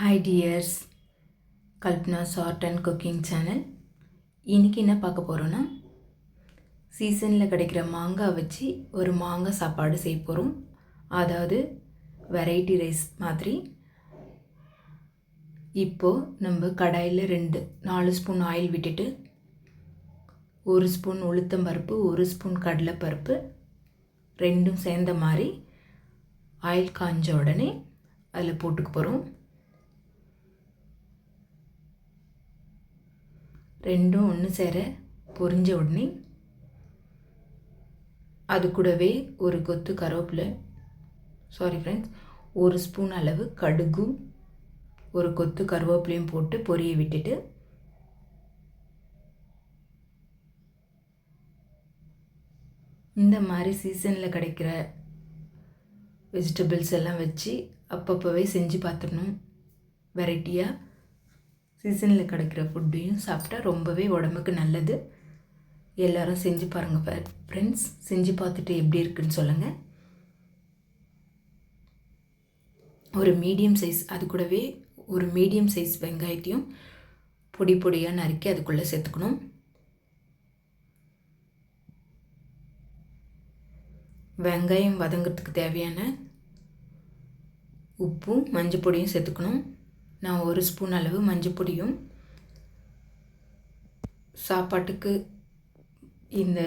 Hi tears, Kalpana's art and cooking channel. இன்றைக்கி என்ன பார்க்க போகிறோன்னா, சீசனில் கிடைக்கிற மாங்காய் வச்சு ஒரு மாங்காய் சாப்பாடு செய்ய போகிறோம். அதாவது வெரைட்டி ரைஸ் மாதிரி. இப்போது நம்ம கடாயில் 4 ஸ்பூன் ஆயில் விட்டுட்டு 1 ஸ்பூன் உளுத்தம்பருப்பு, 1 ஸ்பூன் கடலைப்பருப்பு ரெண்டும் சேர்ந்த மாதிரி ஆயில் காஞ்ச உடனே அதில் போட்டுக்க போகிறோம். ரெண்டும் ஒன்று சேர பொரிஞ்ச உடனே அது கூடவே ஒரு கொத்து கருவேப்பிலை, ஒரு ஸ்பூன் அளவு கடுகும் ஒரு கொத்து கருவேப்பிலையும் போட்டு பொரிய விட்டுட்டு இந்த மாதிரி சீசனில் கிடைக்கிற வெஜிடபிள்ஸ் எல்லாம் வச்சு அப்பப்போவே செஞ்சு பார்த்துடணும். வெரைட்டியாக சீசனில் கிடைக்கிற ஃபுட்டையும் சாப்பிட்டா ரொம்பவே உடம்புக்கு நல்லது. எல்லோரும் செஞ்சு பாருங்கள் ஃப்ரெண்ட்ஸ். செஞ்சு பார்த்துட்டு எப்படி இருக்குன்னு சொல்லுங்கள். ஒரு மீடியம் சைஸ், அது கூடவே ஒரு மீடியம் சைஸ் வெங்காயத்தையும் பொடி பொடியாக நறுக்கி அதுக்குள்ளே சேர்த்துக்கணும். வெங்காயம் வதங்கிறதுக்கு தேவையான உப்பும் மஞ்சள் பொடியும் சேர்த்துக்கணும். நான் 1 ஸ்பூன் அளவு மஞ்சள் பொடியும் சாப்பாட்டுக்கு இந்த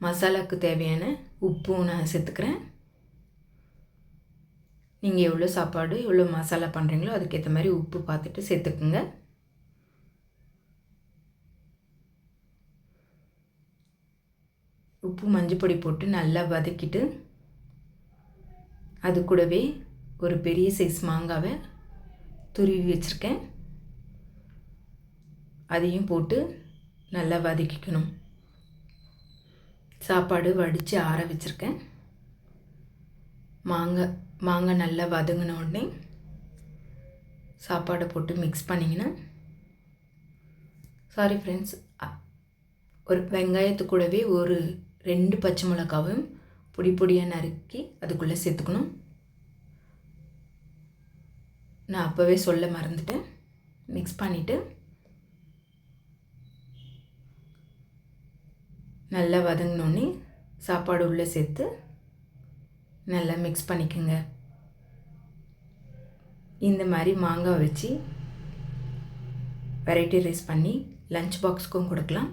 மசாலாவுக்கு தேவையான உப்பும் நான் சேர்த்துக்கிறேன். நீங்கள் எவ்வளோ சாப்பாடு எவ்வளோ மசாலா பண்ணுறீங்களோ அதுக்கேற்ற மாதிரி உப்பு பார்த்துட்டு சேர்த்துக்குங்க. உப்பு மஞ்சள் பொடி போட்டு நல்லா வதக்கிட்டு அது கூடவே ஒரு பெரிய சைஸ் மாங்காவை துருவி வச்சுருக்கேன், அதையும் போட்டு நல்லா வதக்கிக்கணும். சாப்பாடு வடித்து ஆற வச்சுருக்கேன். மாங்காய் நல்லா வதங்கின உடனே சாப்பாடை போட்டு மிக்ஸ் பண்ணிங்கன்னா, ஃப்ரெண்ட்ஸ், ஒரு வெங்காயத்து கூடவே ஒரு 2 பச்சை மிளகாவும் பொடி பொடியாக நறுக்கி அதுக்குள்ளே சேர்த்துக்கணும். நான் அப்போவே சொல்ல மறந்துட்டேன். மிக்ஸ் பண்ணிவிட்டு நல்லா வதங்கினோடனே சாப்பாடு உள்ளே சேர்த்து நல்லா மிக்ஸ் பண்ணிக்கோங்க. இந்த மாதிரி மாங்காய் வச்சு வெரைட்டி ரைஸ் பண்ணி லஞ்ச் பாக்ஸுக்கும் கொடுக்கலாம்.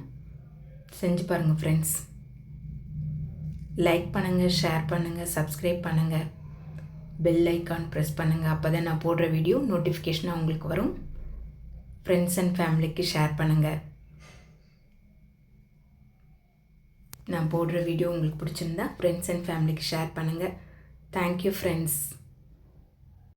செஞ்சு பாருங்கள் ஃப்ரெண்ட்ஸ். லைக் பண்ணுங்கள், ஷேர் பண்ணுங்கள், சப்ஸ்கிரைப் பண்ணுங்கள், பெல் ஐக்கான் ப்ரெஸ் பண்ணுங்கள். அப்போ தான் நான் போடுற வீடியோ நோட்டிஃபிகேஷனாக உங்களுக்கு வரும். ஃப்ரெண்ட்ஸ் அண்ட் ஃபேமிலிக்கு ஷேர் பண்ணுங்கள். நான் போடுற வீடியோ உங்களுக்கு பிடிச்சிருந்தா ஃப்ரெண்ட்ஸ் அண்ட் ஃபேமிலிக்கு ஷேர் பண்ணுங்கள். Thank you friends.